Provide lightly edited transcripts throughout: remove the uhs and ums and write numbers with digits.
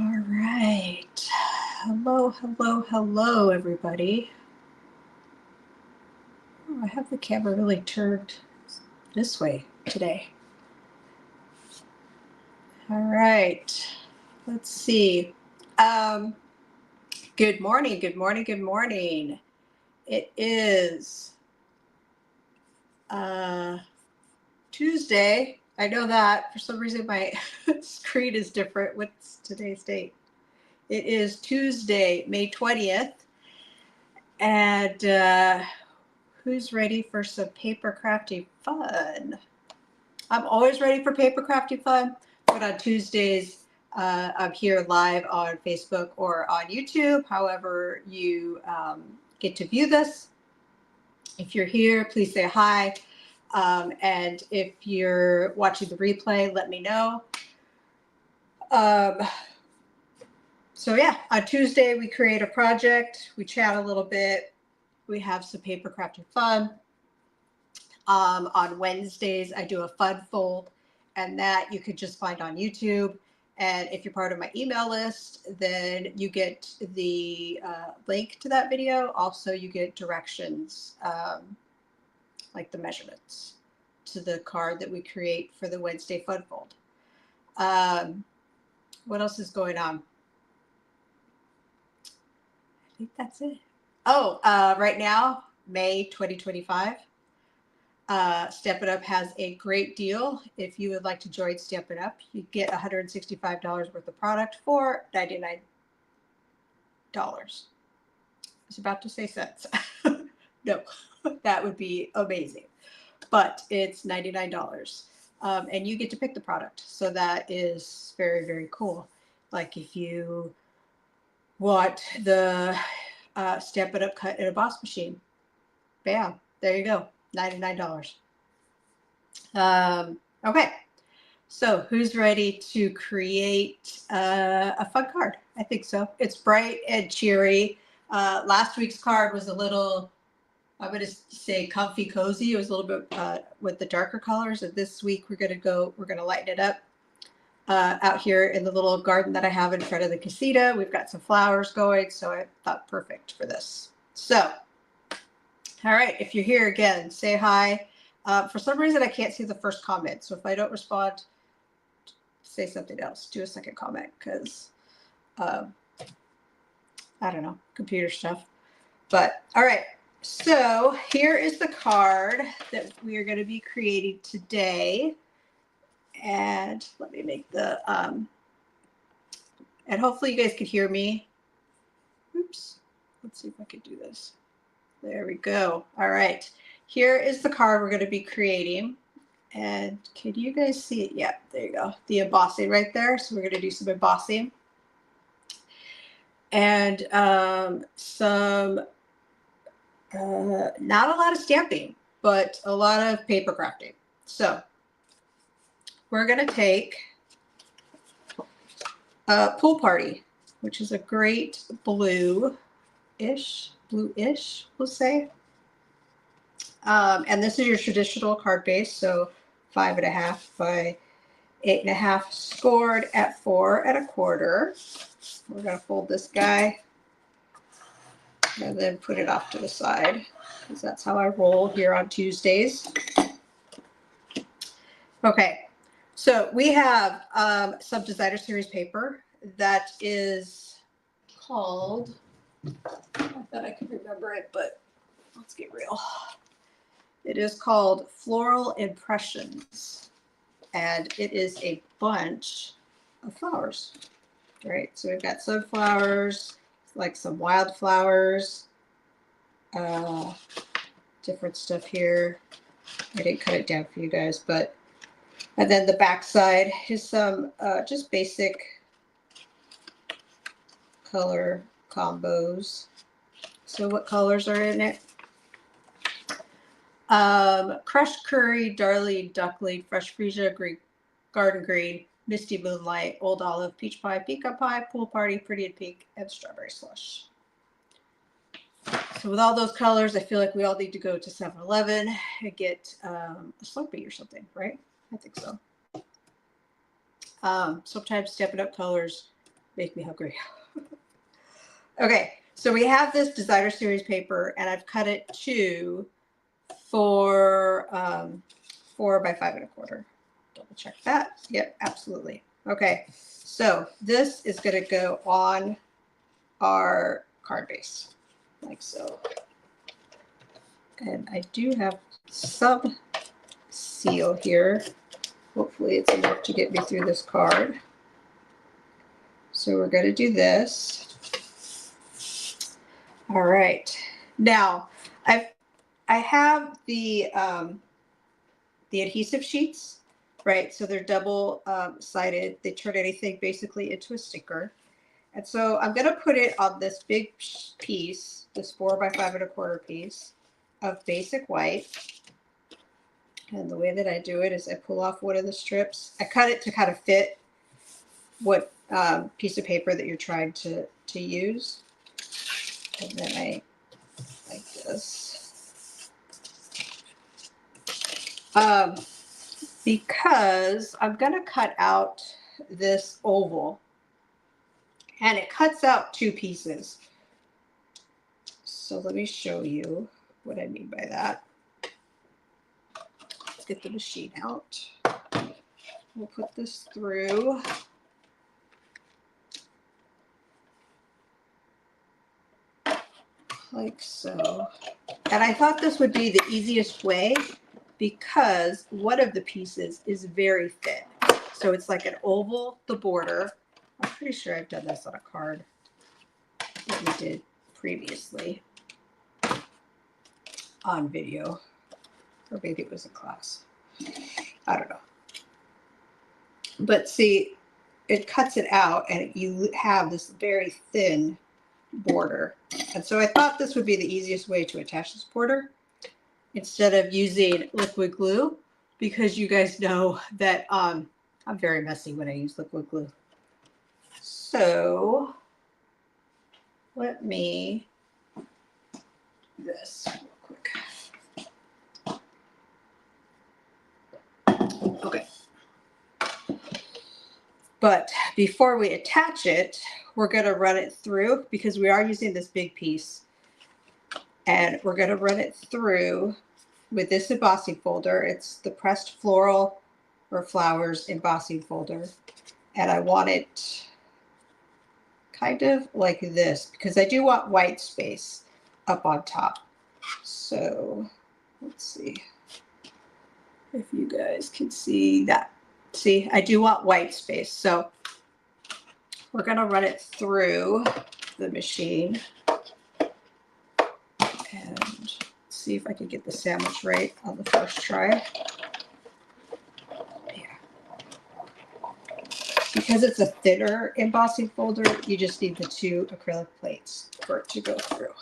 All right. Hello, hello, hello, everybody. Oh, I have the camera really turned this way today. All right. Let's see. Good morning, good morning, good morning. It is Tuesday. I know that for some reason my screen is different. What's today's date? It is Tuesday, May 20th. And who's ready for some paper crafting fun? I'm always ready for paper crafting fun, but on Tuesdays, I'm here live on Facebook or on YouTube, however you get to view this. If you're here, please say hi. And if you're watching the replay, let me know. So yeah, on Tuesday, we create a project, we chat a little bit, we have some paper crafting fun. On Wednesdays, I do a fun fold, and that you could just find on YouTube. And if you're part of my email list, then you get the link to that video. Also, you get directions, like the measurements to the card that we create for the Wednesday fun fold. What else is going on? I think that's it. Oh, right now, May 2025. Stampin' Up has a great deal. If you would like to join Stampin' Up, you get $165 worth of product for $99. I was about to say cents. No, that would be amazing. But it's $99. And you get to pick the product. So that is very, very cool. Like if you want the Stampin' Up cut in a boss machine, bam, there you go, $99. Okay, so who's ready to create a fun card? I think so. It's bright and cheery. Last week's card was a little, I'm going to say comfy cozy. It was a little bit with the darker colors. And this week we're going to lighten it up. Out here in the little garden that I have in front of the casita, we've got some flowers going, so I thought perfect for this. So, all right, if you're here again, say hi. For some reason, I can't see the first comment. So if I don't respond, say something else. Do a second comment because, I don't know, computer stuff. But all right, so here is the card that we are going to be creating today. And let me make the, and hopefully you guys can hear me. Oops, let's see if I can do this. There we go. All right. Here is the card we're going to be creating. And can you guys see it? Yeah, there you go. The embossing right there. So we're going to do some embossing. And some, not a lot of stamping, but a lot of paper crafting. So we're going to take Pool Party, which is a great bluish, we'll say. And this is your traditional card base, so 5.5 by 8.5, scored at 4 1/4. We're going to fold this guy and then put it off to the side because that's how I roll here on Tuesdays. Okay, so we have some Designer Series paper that is called, I thought I could remember it, but let's get real. It is called Floral Impressions, and it is a bunch of flowers. All right, so we've got sunflowers, like some wildflowers, different stuff here. I didn't cut it down for you guys, but, and then the back side is some just basic color combos. So what colors are in it? Crushed Curry, Darlie, Duckling, Fresh Freesia, Green, Garden Green, Misty Moonlight, Old Olive, Peach Pie, Pecan Pie, Pool Party, Pretty in Pink, and Strawberry Slush. So with all those colors, I feel like we all need to go to 7-Eleven and get a Slurpee or something, right? I think so. Sometimes Stampin' Up colors make me hungry. Okay, so we have this designer series paper, and I've cut it to 4 by 5 1/4. Double check that. Yep, absolutely. Okay, so this is going to go on our card base like so. And I do have some seal here. Hopefully it's enough to get me through this card. So we're going to do this. All right. Now I have the adhesive sheets, right? So they're double sided. They turn anything basically into a sticker. And so I'm going to put it on this big piece, this 4 by 5 1/4 piece of basic white. And the way that I do it is I pull off one of the strips. I cut it to kind of fit what piece of paper that you're trying to use. And then I, like this. Because I'm going to cut out this oval. And it cuts out 2 pieces. So let me show you what I mean by that. Let's get the machine out. We'll put this through. Like so. And I thought this would be the easiest way because one of the pieces is very thin. So it's like an oval, the border. I'm pretty sure I've done this on a card that we did previously on video, or maybe it was in class. I don't know. But see, it cuts it out and you have this very thin border. And so I thought this would be the easiest way to attach this border instead of using liquid glue, because you guys know that I'm very messy when I use liquid glue. So let me do this real quick. Okay. But before we attach it, we're going to run it through, because we are using this big piece. And we're going to run it through with this embossing folder. It's the pressed floral or flowers embossing folder. And I want it kind of like this, because I do want white space up on top. So let's see if you guys can see that. See, I do want white space. So we're going to run it through the machine and see if I can get the sandwich right on the first try. Because it's a thinner embossing folder, you just need the 2 acrylic plates for it to go through.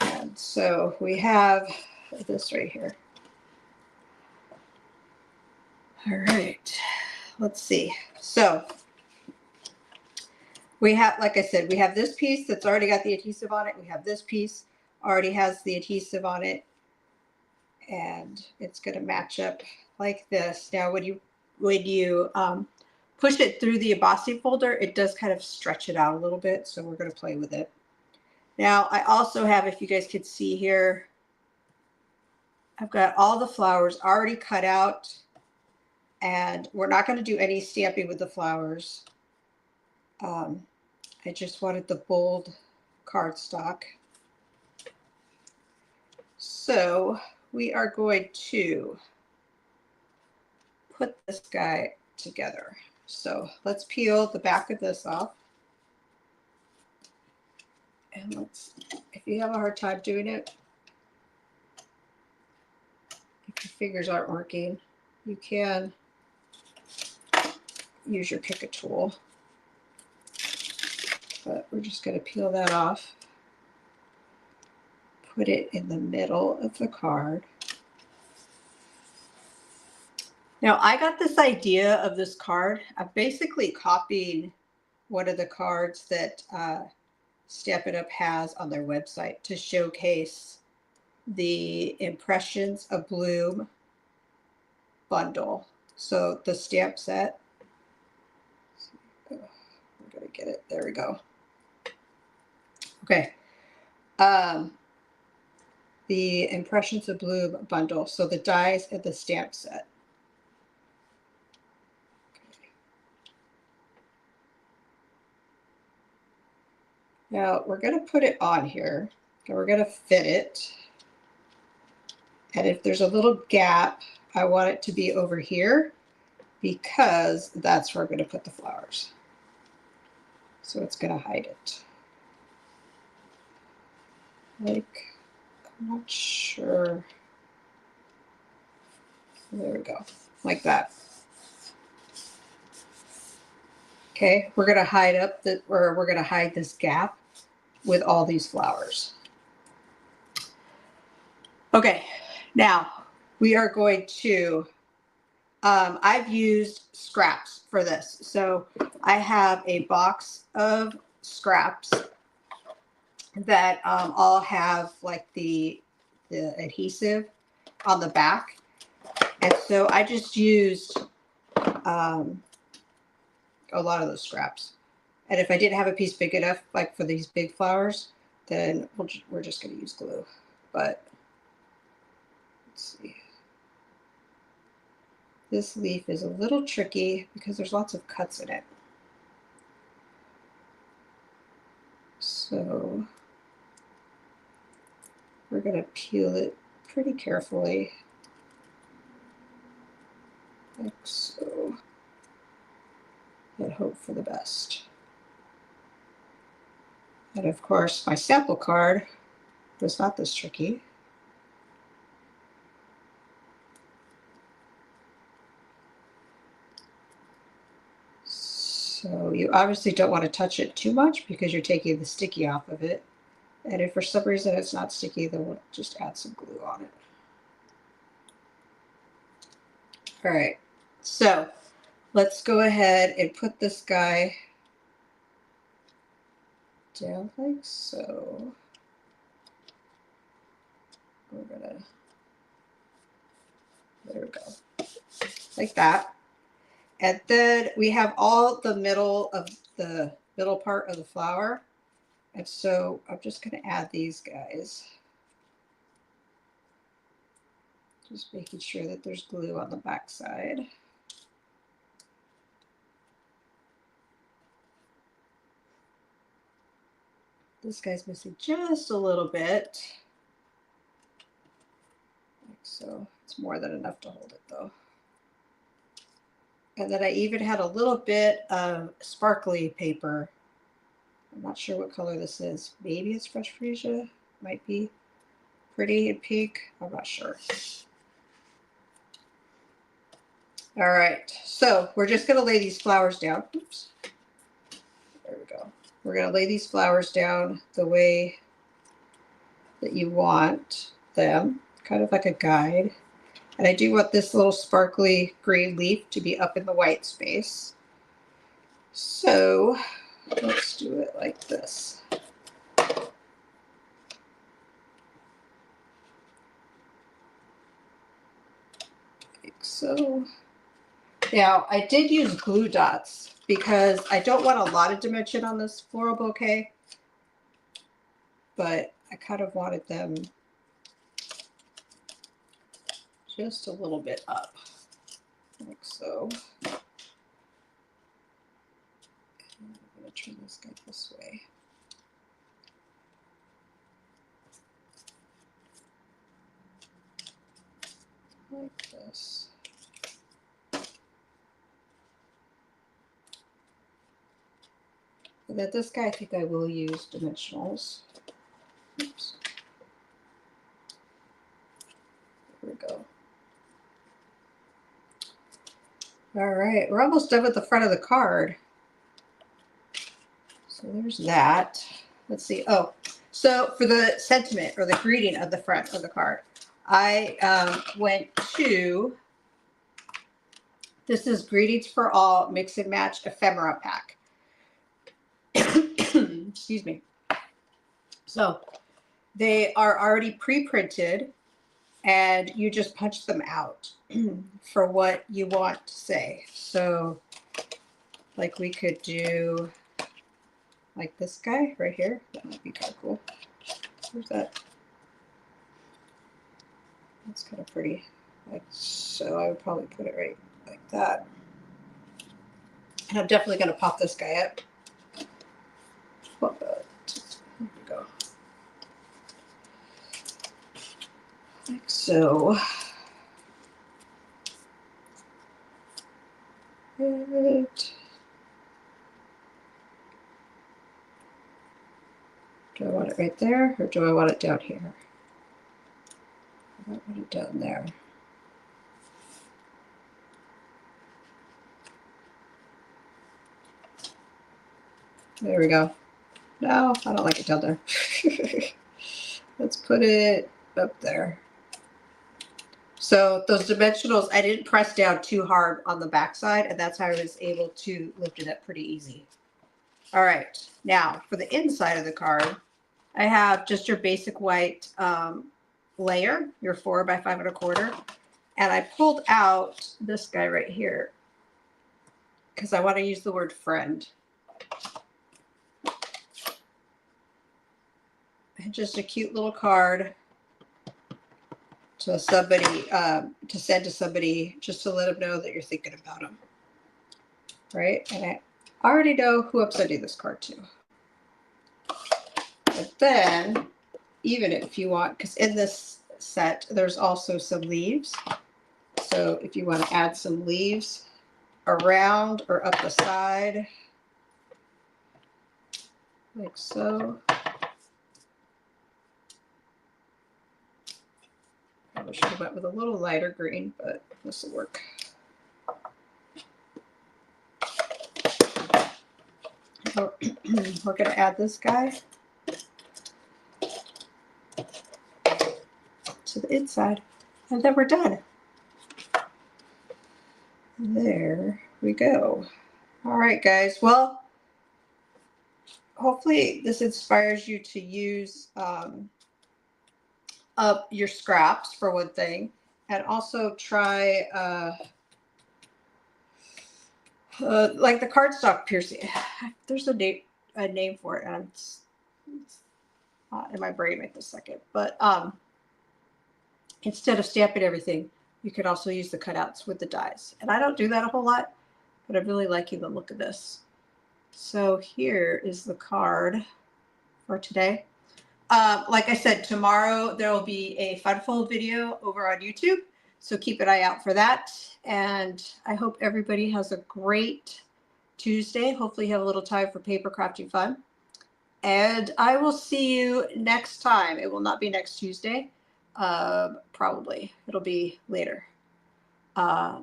And so we have this right here. All right, let's see. So we have, like I said, we have this piece that's already got the adhesive on it. We have this piece already has the adhesive on it. And it's going to match up like this. Now, when you push it through the embossing folder, it does kind of stretch it out a little bit. So we're going to play with it. Now, I also have, if you guys could see here, I've got all the flowers already cut out. And we're not going to do any stamping with the flowers. I just wanted the bold cardstock. So we are going to put this guy together. So let's peel the back of this off. And let's, if you have a hard time doing it, if your fingers aren't working, you can use your pick a tool. But we're just going to peel that off. Put it in the middle of the card. Now, I got this idea of this card. I'm basically copying one of the cards that Stampin' Up has on their website to showcase the Impressions Abloom bundle. So the stamp set, I'm gonna get it, there we go. Okay, the Impressions Abloom bundle, so the dies and the stamp set. Now we're going to put it on here and we're going to fit it. And if there's a little gap, I want it to be over here because that's where I'm going to put the flowers. So it's going to hide it. Like, I'm not sure. There we go. Like that. Okay, we're going to hide up the, or we're going to hide this gap with all these flowers. Okay, now we are going to, I've used scraps for this. So I have a box of scraps that all have like the adhesive on the back. And so I just used a lot of those scraps. And if I didn't have a piece big enough, like for these big flowers, then we're just going to use glue. But let's see. This leaf is a little tricky because there's lots of cuts in it. So we're going to peel it pretty carefully, like so, and hope for the best. And of course, my sample card was not this tricky. So you obviously don't want to touch it too much because you're taking the sticky off of it. And if for some reason it's not sticky, then we'll just add some glue on it. All right, so let's go ahead and put this guy down like so. We're gonna, there we go, like that. And then we have all the middle part of the flower. And so I'm just going to add these guys. Just making sure that there's glue on the back side. This guy's missing just a little bit. Like so. It's more than enough to hold it though. And then I even had a little bit of sparkly paper. I'm not sure what color this is. Maybe it's fresh freesia. Might be pretty and pink. I'm not sure. All right, so we're just going to lay these flowers down. Oops. There we go. We're going to lay these flowers down the way that you want them, kind of like a guide. And I do want this little sparkly green leaf to be up in the white space. So let's do it like this. Like so. Now, I did use glue dots because I don't want a lot of dimension on this floral bouquet, but I kind of wanted them just a little bit up, like so. I'm going to turn this guy this way. Like this. And then this guy, I think I will use dimensionals. Oops. There we go. All right, we're almost done with the front of the card. So there's that. Let's see. Oh, so for the sentiment or the greeting of the front of the card, I went to, this is Greetings for All Mix and Match Ephemera Pack. Excuse me. So they are already pre-printed and you just punch them out for what you want to say. So like we could do like this guy right here. That might be kind of cool. Where's that? That's kind of pretty. Like so, I would probably put it right like that. And I'm definitely going to pop this guy up. Here we go. Like so. Right. Do I want it right there, or do I want it down here? I want it down there. There we go. No, I don't like it down there. Let's put it up there. So those dimensionals, I didn't press down too hard on the back side, and that's how I was able to lift it up pretty easy. All right, now for the inside of the card, I have just your basic white layer, your 4 by 5 1/4, and I pulled out this guy right here because I want to use the word friend. And just a cute little card to somebody, to send to somebody, just to let them know that you're thinking about them, right? And I already know who I'm sending this card to. But then, even if you want, because in this set, there's also some leaves. So if you want to add some leaves around or up the side, like so. Probably should have went with a little lighter green, but this will work. We're going to add this guy to the inside, and then we're done. There we go. All right, guys. Well, hopefully this inspires you to use up your scraps for one thing, and also try like the cardstock piercing. There's a name for it, and it's not in my brain right this second. But instead of stamping everything, you could also use the cutouts with the dies. And I don't do that a whole lot, but I'm really liking the look of this. So here is the card for today. Like I said, tomorrow there will be a Funfold video over on YouTube. So keep an eye out for that. And I hope everybody has a great Tuesday. Hopefully you have a little time for paper crafting fun. And I will see you next time. It will not be next Tuesday. Probably. It'll be later. But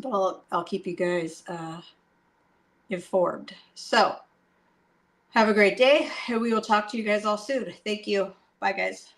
I'll keep you guys informed. So have a great day, and we will talk to you guys all soon. Thank you. Bye, guys.